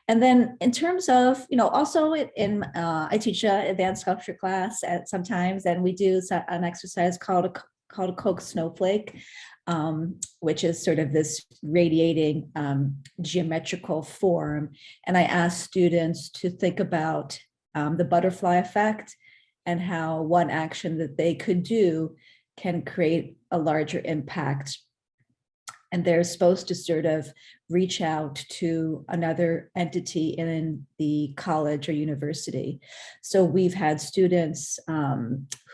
And then in terms of, also I teach an advanced sculpture class at sometimes, and we do an exercise called a Coke snowflake, which is sort of this radiating geometrical form. And I ask students to think about the butterfly effect and how one action that they could do can create a larger impact. And they're supposed to sort of reach out to another entity in the college or university. So we've had students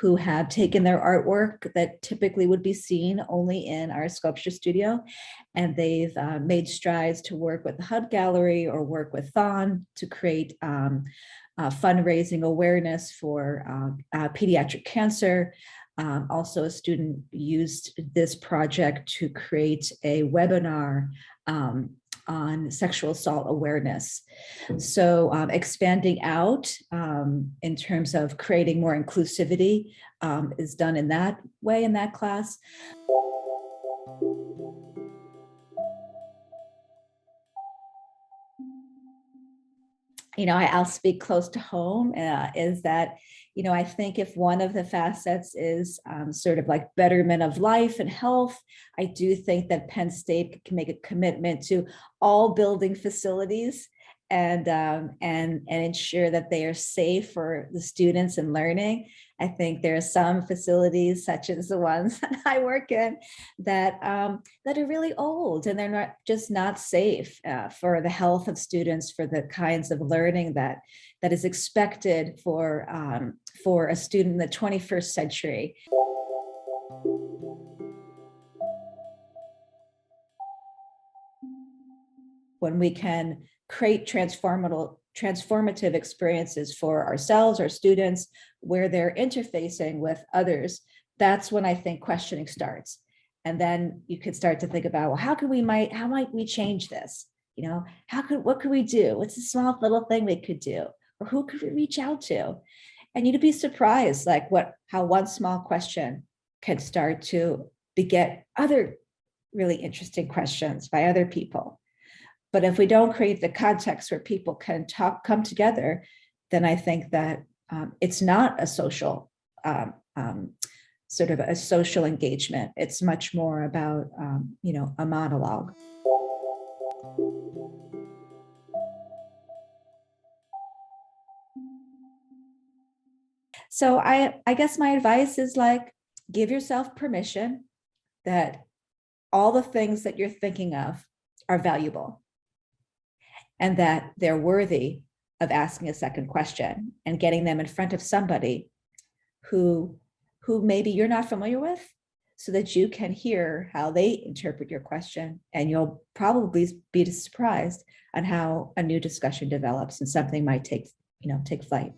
who have taken their artwork that typically would be seen only in our sculpture studio, and they've made strides to work with the HUD Gallery or work with Thon to create fundraising awareness for pediatric cancer. Also, a student used this project to create a webinar on sexual assault awareness. So expanding out in terms of creating more inclusivity is done in that way in that class. I'll speak close to home is that, I think if one of the facets is sort of like betterment of life and health, I do think that Penn State can make a commitment to all building facilities and ensure that they are safe for the students and learning. I think there are some facilities, such as the ones that I work in, that are really old and they're not safe for the health of students, for the kinds of learning that is expected for a student in the 21st century. When we can create transformative experiences for ourselves, our students, where they're interfacing with others, that's when I think questioning starts. And then you could start to think about, well, how might we change this? What could we do? What's a small little thing we could do? Or who could we reach out to? And you'd be surprised, like how one small question can start to beget other really interesting questions by other people. But if we don't create the context where people can come together, then I think that it's not a social, sort of a social engagement. It's much more about, a monologue. So I guess my advice is give yourself permission that all the things that you're thinking of are valuable and that they're worthy of asking a second question and getting them in front of somebody who maybe you're not familiar with, so that you can hear how they interpret your question, and you'll probably be surprised on how a new discussion develops and something might take flight.